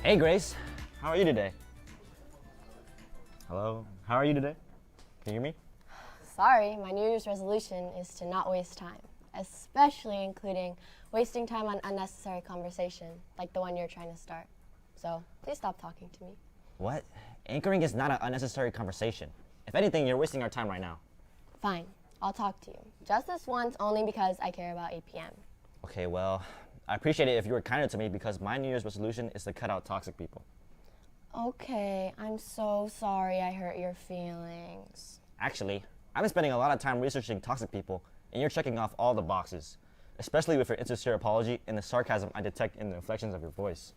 Hey Grace, how are you today? Hello, how are you today? Can you hear me? Sorry, my New Year's resolution is to not waste time, especially including wasting time on unnecessary conversation, like the one you're trying to start. So please stop talking to me. What? Anchoring is not an unnecessary conversation. If anything, you're wasting our time right now. Fine, I'll talk to you. Just this once, only because I care about APN. Okay, well, I appreciate it if you were kinder to me because my New Year's resolution is to cut out toxic people. Okay, I'm so sorry I hurt your feelings. Actually, I've been spending a lot of time researching toxic people, and you're checking off all the boxes, especially with your insincere apology and the sarcasm I detect in the inflections of your voice.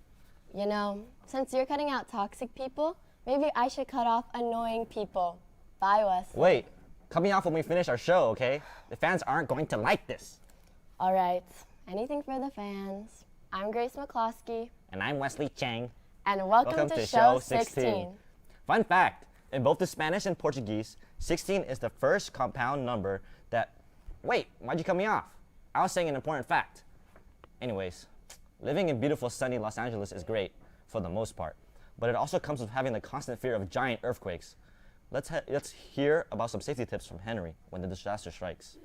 You know, since you're cutting out toxic people, maybe I should cut off annoying people. Bye, Wesley. Wait, cut me off when we finish our show, okay? The fans aren't going to like this. All right, anything for the fans. I'm Grace McCloskey. And I'm Wesley Chiang. And welcome to Sheu 16. Fun fact, in both the Spanish and Portuguese, 16 is the first compound number that... Wait, why'd you cut me off? I was saying an important fact. Anyways, living in beautiful sunny Los Angeles is great, for the most part, but it also comes with having the constant fear of giant earthquakes. Let's hear about some safety tips from Henry when the disaster strikes.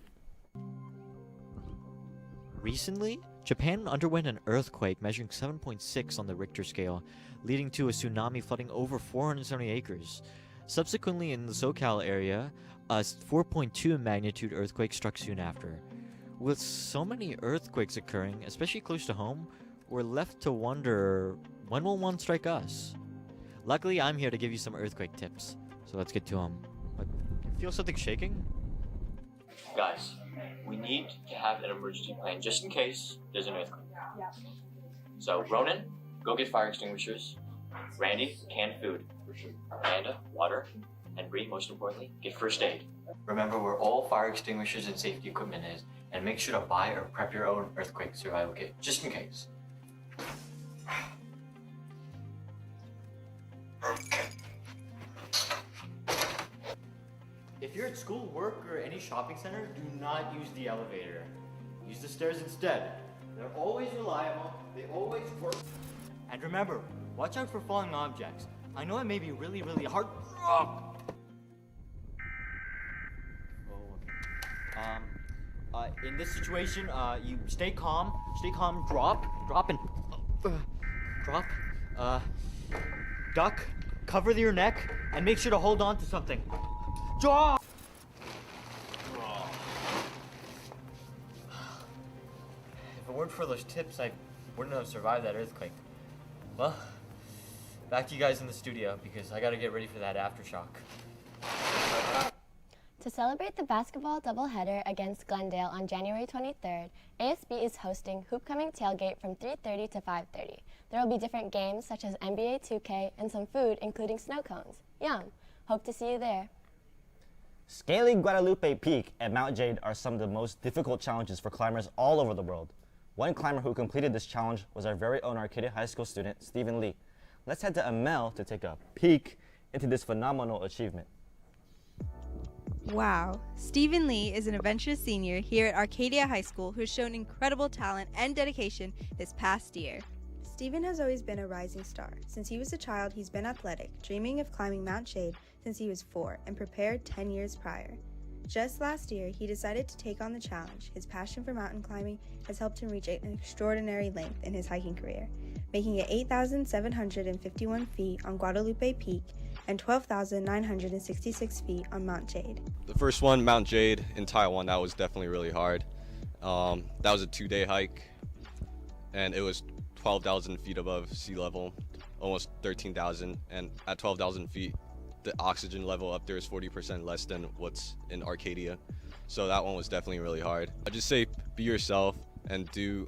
Recently, Japan underwent an earthquake measuring 7.6 on the Richter scale, leading to a tsunami flooding over 470 acres. Subsequently, in the SoCal area, a 4.2 magnitude earthquake struck soon after. With so many earthquakes occurring, especially close to home, we're left to wonder, when will one strike us? Luckily, I'm here to give you some earthquake tips, so let's get to them. But feel something shaking? Guys, we need to have an emergency plan just in case there's an earthquake. Yeah. So, Ronan, go get fire extinguishers. Randy, canned food. Amanda, water. And Bree, most importantly, get first aid. Remember where all fire extinguishers and safety equipment is, and make sure to buy or prep your own earthquake survival kit, just in case. If you're at school, work, or any shopping center, do not use the elevator. Use the stairs instead. They're always reliable, they always work. And remember, watch out for falling objects. I know it may be really, really hard. In this situation, you stay calm, drop, and drop, duck, cover your neck, and make sure to hold on to something. Drop! If it weren't for those tips, I wouldn't have survived that earthquake. Well, back to you guys in the studio, because I gotta get ready for that aftershock. To celebrate the basketball doubleheader against Glendale on January 23rd, ASB is hosting Hoopcoming Tailgate from 3:30 to 5:30. There will be different games such as NBA 2K and some food including snow cones. Yum! Hope to see you there. Scaling Guadalupe Peak and Mount Jade are some of the most difficult challenges for climbers all over the world. One climber who completed this challenge was our very own Arcadia High School student, Stephen Lee. Let's head to Amel to take a peek into this phenomenal achievement. Wow, Stephen Lee is an adventurous senior here at Arcadia High School who's shown incredible talent and dedication this past year. Stephen has always been a rising star. Since he was a child, he's been athletic, dreaming of climbing Mount Jade since he was 4 and prepared 10 years prior. Just last year, he decided to take on the challenge. His passion for mountain climbing has helped him reach an extraordinary length in his hiking career, making it 8,751 feet on Guadalupe Peak and 12,966 feet on Mount Jade. The first one, Mount Jade in Taiwan, that was definitely really hard. That was a 2-day hike, and it was 12,000 feet above sea level, almost 13,000, and at 12,000 feet, the oxygen level up there is 40% less than what's in Arcadia. So that one was definitely really hard. I just say be yourself and do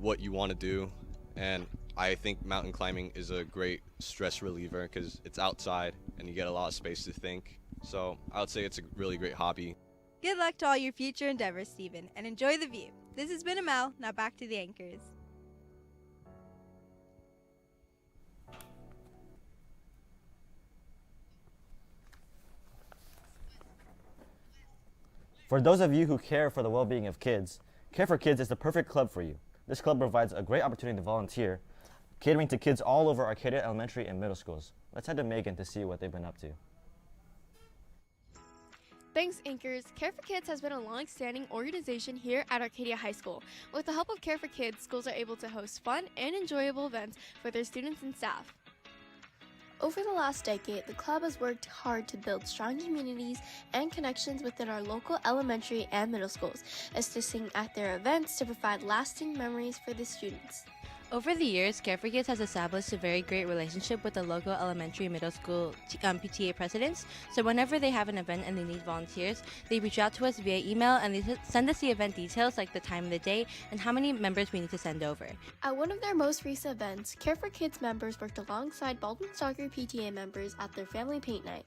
what you want to do. And I think mountain climbing is a great stress reliever because it's outside and you get a lot of space to think. So I would say it's a really great hobby. Good luck to all your future endeavors, Stephen, and enjoy the view. This has been Amel. Now back to the anchors. For those of you who care for the well-being of kids, Care for Kids is the perfect club for you. This club provides a great opportunity to volunteer, catering to kids all over Arcadia Elementary and middle schools. Let's head to Megan to see what they've been up to. Thanks, Anchors. Care for Kids has been a long-standing organization here at Arcadia High School. With the help of Care for Kids, schools are able to host fun and enjoyable events for their students and staff. Over the last decade, the club has worked hard to build strong communities and connections within our local elementary and middle schools, assisting at their events to provide lasting memories for the students. Over the years, Care for Kids has established a very great relationship with the local elementary and middle school PTA presidents. So whenever they have an event and they need volunteers, they reach out to us via email and they send us the event details like the time of the day and how many members we need to send over. At one of their most recent events, Care for Kids members worked alongside Baldwin Soccer PTA members at their family paint night.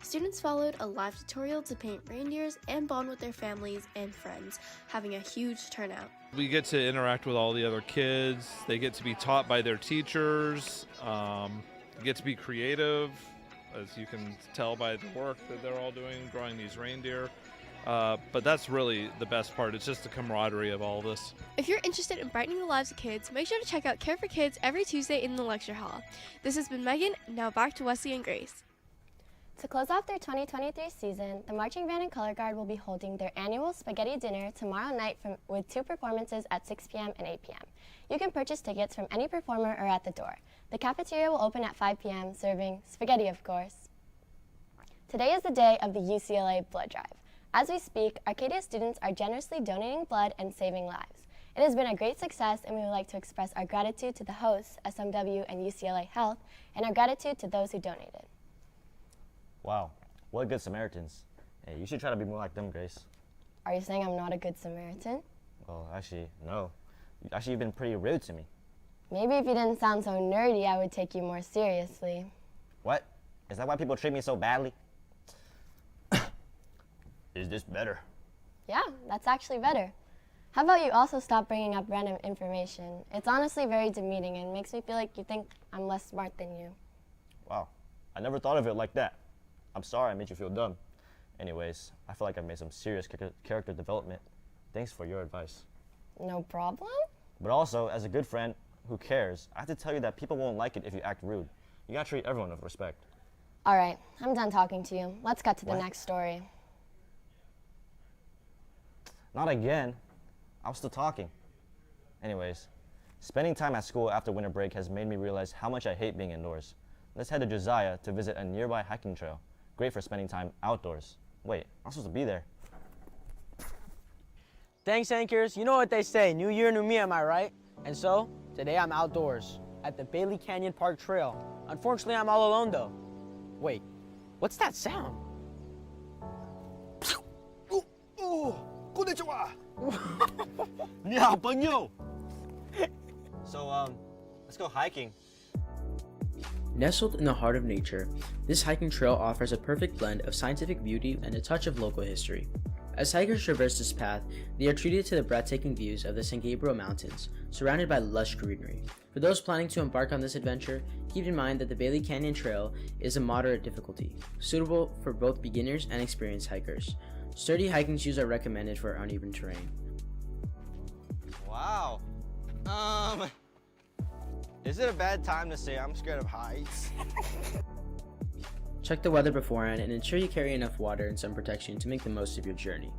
Students followed a live tutorial to paint reindeers and bond with their families and friends, having a huge turnout. We get to interact with all the other kids. They get to be taught by their teachers. Get to be creative, as you can tell by the work that they're all doing, drawing these reindeer. But that's really the best part. It's just the camaraderie of all this. If you're interested in brightening the lives of kids, make sure to check out Care for Kids every Tuesday in the lecture hall. This has been Megan. Now back to Wesley and Grace. To close off their 2023 season, the Marching Band and Color Guard will be holding their annual spaghetti dinner tomorrow night with 2 performances at 6 p.m. and 8 p.m. You can purchase tickets from any performer or at the door. The cafeteria will open at 5 p.m., serving spaghetti, of course. Today is the day of the UCLA Blood Drive. As we speak, Arcadia students are generously donating blood and saving lives. It has been a great success, and we would like to express our gratitude to the hosts, SMW and UCLA Health, and our gratitude to those who donated. Wow, what good Samaritans. Hey, you should try to be more like them, Grace. Are you saying I'm not a good Samaritan? Well, actually, no. You've been pretty rude to me. Maybe if you didn't sound so nerdy, I would take you more seriously. What? Is that why people treat me so badly? Is this better? Yeah, that's actually better. How about you also stop bringing up random information? It's honestly very demeaning and makes me feel like you think I'm less smart than you. Wow, I never thought of it like that. I'm sorry I made you feel dumb. Anyways, I feel like I made some serious character development. Thanks for your advice. No problem. But also, as a good friend who cares, I have to tell you that people won't like it if you act rude. You gotta treat everyone with respect. All right, I'm done talking to you. Let's get to the next story. Not again. I was still talking. Anyways, spending time at school after winter break has made me realize how much I hate being indoors. Let's head to Joziah to visit a nearby hiking trail. Great for spending time outdoors. Wait, I'm supposed to be there. Thanks, Anchors. You know what they say, new year, new me, am I right? And so, today I'm outdoors at the Bailey Canyon Park Trail. Unfortunately, I'm all alone though. Wait, what's that sound? Konnichiwa! Ni hao,朋友! So, let's go hiking. Nestled in the heart of nature, this hiking trail offers a perfect blend of scientific beauty and a touch of local history. As hikers traverse this path, they are treated to the breathtaking views of the San Gabriel Mountains, surrounded by lush greenery. For those planning to embark on this adventure, keep in mind that the Bailey Canyon Trail is a moderate difficulty, suitable for both beginners and experienced hikers. Sturdy hiking shoes are recommended for uneven terrain. Wow. Is it a bad time to say I'm scared of heights? Check the weather beforehand and ensure you carry enough water and sun protection to make the most of your journey.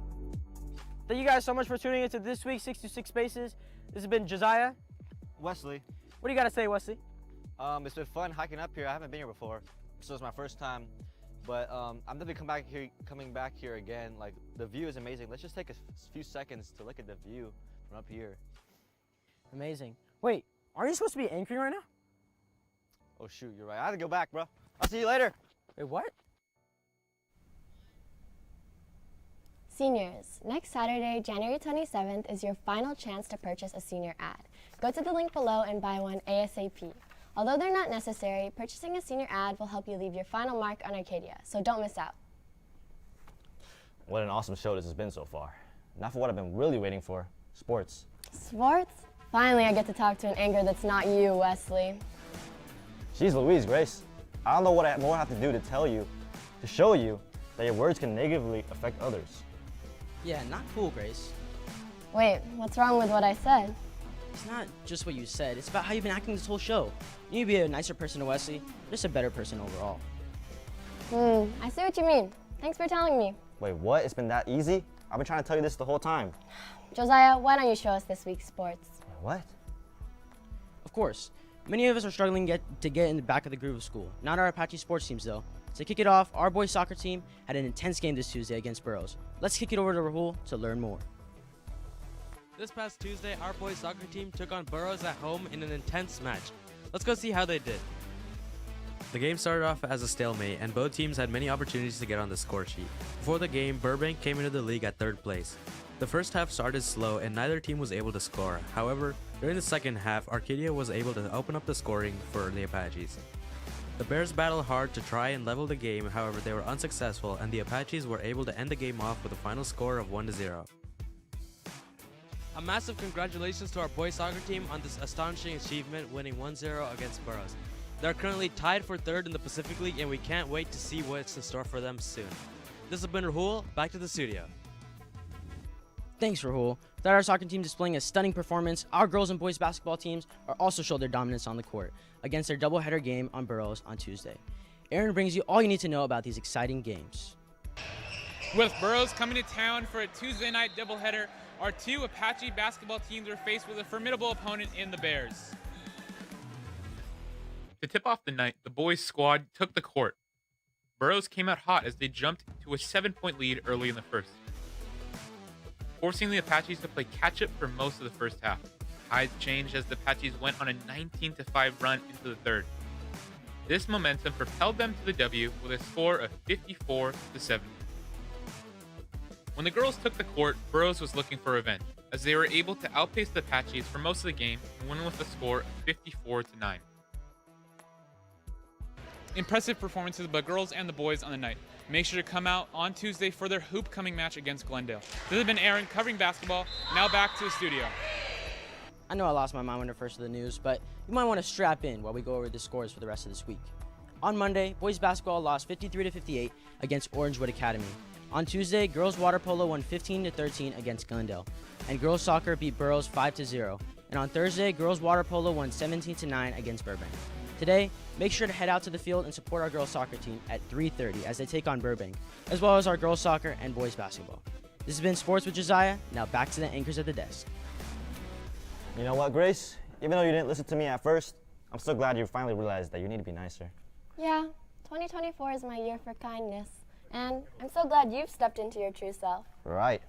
Thank you guys so much for tuning into this week's 626 Spaces. This has been Joziah. Wesley. What do you got to say, Wesley? It's been fun hiking up here. I haven't been here before, so it's my first time. But I'm definitely coming back here again. Like, the view is amazing. Let's just take a few seconds to look at the view from up here. Amazing. Wait, aren't you supposed to be anchoring right now? Oh shoot, you're right. I had to go back, bro. I'll see you later. Wait, what? Seniors, next Saturday, January 27th, is your final chance to purchase a senior ad. Go to the link below and buy one ASAP. Although they're not necessary, purchasing a senior ad will help you leave your final mark on Arcadia, so don't miss out. What an awesome show this has been so far. Not for what I've been really waiting for, sports. Sports? Finally, I get to talk to an anchor that's not you, Wesley. Jeez Louise, Grace. I don't know what I more have to do to tell you, to show you that your words can negatively affect others. Yeah, not cool, Grace. Wait, what's wrong with what I said? It's not just what you said, it's about how you've been acting this whole show. You need to be a nicer person to Wesley, just a better person overall. I see what you mean. Thanks for telling me. Wait, what? It's been that easy? I've been trying to tell you this the whole time. Joziah, why don't you show us this week's sports? What? Of course. Many of us are struggling to get in the back of the groove of school. Not our Apache sports teams, though. To kick it off, our boys soccer team had an intense game this Tuesday against Burroughs. Let's kick it over to Rahul to learn more. This past Tuesday, our boys soccer team took on Burroughs at home in an intense match. Let's go see how they did. The game started off as a stalemate, and both teams had many opportunities to get on the score sheet. Before the game, Burbank came into the league at 3rd place. The first half started slow and neither team was able to score. However, during the second half, Arcadia was able to open up the scoring for the Apaches. The Bears battled hard to try and level the game, however they were unsuccessful and the Apaches were able to end the game off with a final score of 1-0. A massive congratulations to our boys soccer team on this astonishing achievement, winning 1-0 against Burroughs. They're currently tied for 3rd in the Pacific League and we can't wait to see what's in store for them soon. This has been Rahul, back to the studio. Thanks, Rahul. Without our soccer team displaying a stunning performance, our girls and boys basketball teams are also showed their dominance on the court against their doubleheader game on Burroughs on Tuesday. Aaron brings you all you need to know about these exciting games. With Burroughs coming to town for a Tuesday night doubleheader, our two Apache basketball teams are faced with a formidable opponent in the Bears. To tip off the night, the boys' squad took the court. Burroughs came out hot as they jumped to a 7-point lead early in the first, forcing the Apaches to play catch-up for most of the first half. Tides changed as the Apaches went on a 19-5 run into the third. This momentum propelled them to the W with a score of 54-7. When the girls took the court, Burroughs was looking for revenge, as they were able to outpace the Apaches for most of the game and win with a score of 54-9. Impressive performances by girls and the boys on the night. Make sure to come out on Tuesday for their hoop-coming match against Glendale. This has been Aaron covering basketball. Now back to the studio. I know I lost my mind when I first heard the news, but you might want to strap in while we go over the scores for the rest of this week. On Monday, boys basketball lost 53-58 against Orangewood Academy. On Tuesday, girls water polo won 15-13 against Glendale, and girls soccer beat Burroughs 5-0. And on Thursday, girls water polo won 17-9 against Burbank. Today, make sure to head out to the field and support our girls soccer team at 3:30 as they take on Burbank, as well as our girls soccer and boys basketball. This has been Sports with Joziah. Now back to the anchors at the desk. You know what, Grace? Even though you didn't listen to me at first, I'm so glad you finally realized that you need to be nicer. Yeah, 2024 is my year for kindness, and I'm so glad you've stepped into your true self. Right.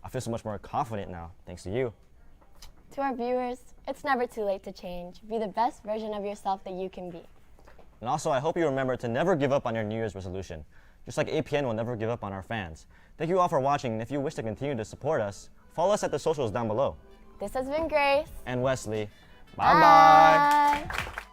I feel so much more confident now, thanks to you. To our viewers, it's never too late to change. Be the best version of yourself that you can be. And also, I hope you remember to never give up on your New Year's resolution, just like APN will never give up on our fans. Thank you all for watching, and if you wish to continue to support us, follow us at the socials down below. This has been Grace. And Wesley. Bye-bye.